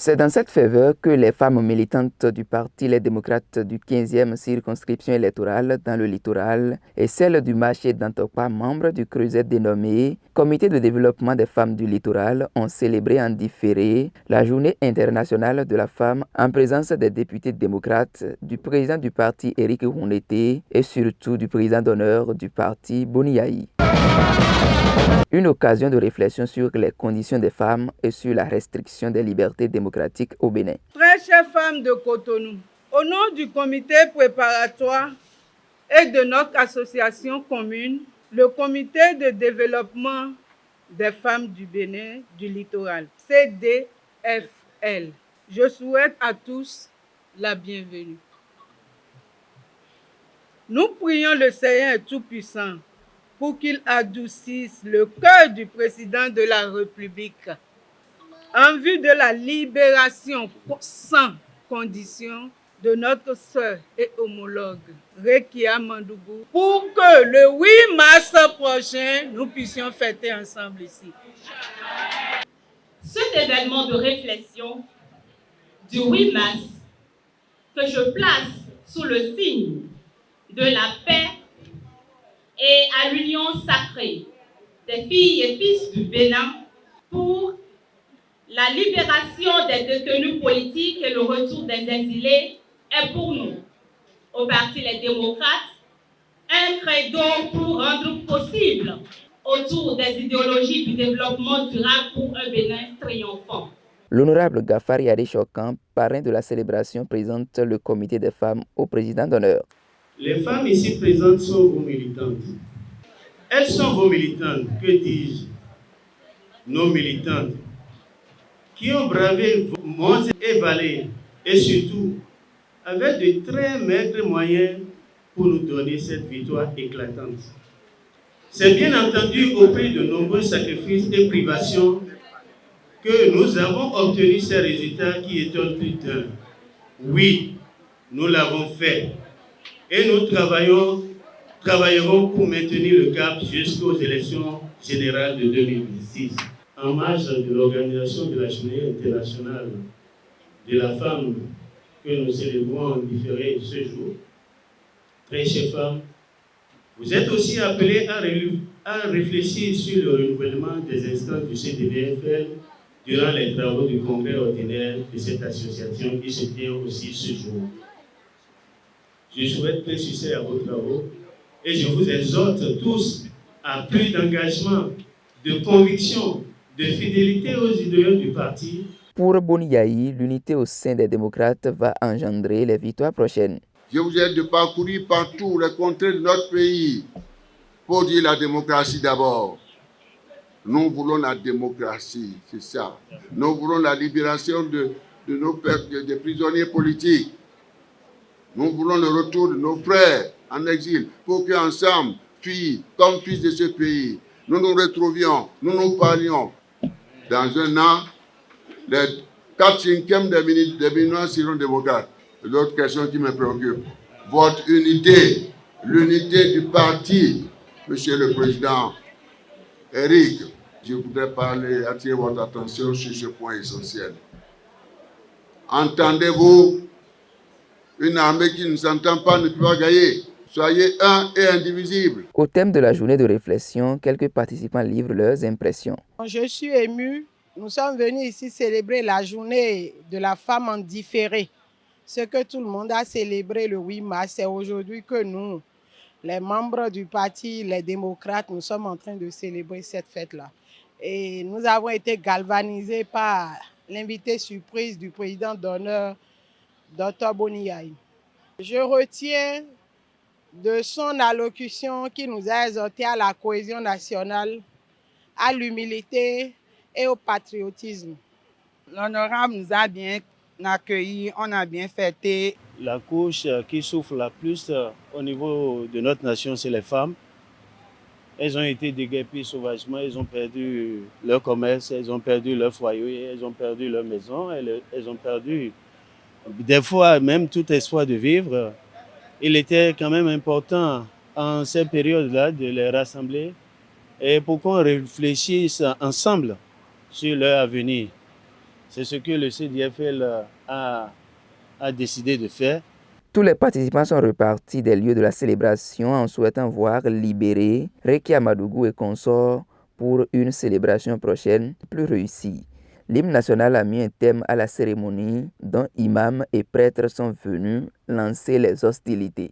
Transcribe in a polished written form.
C'est dans cette faveur que les femmes militantes du Parti Les Démocrates du 15e circonscription électorale dans le littoral et celles du marché d'Antokpa, membres du CREUSET dénommé Comité de développement des femmes du littoral, ont célébré en différé la journée internationale de la femme en présence des députés démocrates, du président du parti Éric Rouneté et surtout du président d'honneur du parti Boni Yayi. Une occasion de réflexion sur les conditions des femmes et sur la restriction des libertés démocratiques au Bénin. Très chères femmes de Cotonou, au nom du comité préparatoire et de notre association commune, le comité de développement des femmes du Bénin du littoral, CDFL, je souhaite à tous la bienvenue. Nous prions le Seigneur Tout-Puissant pour qu'il adoucisse le cœur du président de la République en vue de la libération sans condition de notre sœur et homologue Rekia Mandougou pour que le 8 mars prochain, nous puissions fêter ensemble ici. Cet événement de réflexion du 8 mars que je place sous le signe de la paix et à l'union sacrée des filles et fils du Bénin pour la libération des détenus politiques et le retour des exilés est pour nous, au Parti Les Démocrates, un credo pour rendre possible autour des idéologies du développement durable pour un Bénin triomphant. L'honorable Gafari Ade Chokan, parrain de la célébration, présente le comité des femmes au président d'honneur. Les femmes ici présentes sont vos militantes. Elles sont vos militantes, que dis-je, nos militantes, qui ont bravé monts et vallées et surtout avec de très maigres moyens pour nous donner cette victoire éclatante. C'est bien entendu au prix de nombreux sacrifices et privations que nous avons obtenu ces résultats qui étonnent plus d'un. Oui, nous l'avons fait et nous travaillerons pour maintenir le cap jusqu'aux élections générales de 2026. En marge de l'organisation de la Journée internationale de la femme que nous célébrons en différé ce jour, très chères femmes, vous êtes aussi appelés à réfléchir sur le renouvellement des instances du CDVFL durant les travaux du congrès ordinaire de cette association qui se tient aussi ce jour. Je souhaite plein succès à vos travaux et je vous exhorte tous à plus d'engagement, de conviction, de fidélité aux idéaux du parti. Pour Boni Yayi, l'unité au sein des démocrates va engendrer les victoires prochaines. Je vous aide de parcourir partout les contrées de notre pays pour dire la démocratie d'abord. Nous voulons la démocratie, c'est ça. Nous voulons la libération de des prisonniers politiques. Nous voulons le retour de nos frères en exil pour qu'ensemble, filles comme fils de ce pays, nous nous retrouvions, nous nous parlions. Dans un an, les 4/5 des Béninois seront démocrates. L'autre question qui me préoccupe, votre unité, l'unité du parti, Monsieur le Président Éric, je voudrais attirer votre attention sur ce point essentiel. Entendez-vous, une armée qui ne s'entend pas ne peut pas gagner. Soyez un et indivisible. Au thème de la journée de réflexion, quelques participants livrent leurs impressions. Je suis émue. Nous sommes venus ici célébrer la journée de la femme en différé. Ce que tout le monde a célébré le 8 mars, c'est aujourd'hui que nous, les membres du parti, les démocrates, nous sommes en train de célébrer cette fête-là. Et nous avons été galvanisés par l'invité surprise du président d'honneur, Dr Boni Yayi. Je retiens de son allocution qui nous a exhortés à la cohésion nationale, à l'humilité et au patriotisme. L'honorable nous a bien accueillis, on a bien fêté. La couche qui souffre la plus au niveau de notre nation, c'est les femmes. Elles ont été déguerpies sauvagement, elles ont perdu leur commerce, elles ont perdu leur foyer, elles ont perdu leur maison, elles ont perdu des fois même tout espoir de vivre. Il était quand même important en cette période-là de les rassembler et pour qu'on réfléchisse ensemble sur leur avenir. C'est ce que le CDFL a décidé de faire. Tous les participants sont repartis des lieux de la célébration en souhaitant voir libérer Rekia Amadougou et consorts pour une célébration prochaine plus réussie. L'hymne national a mis un thème à la cérémonie dont imams et prêtres sont venus lancer les hostilités.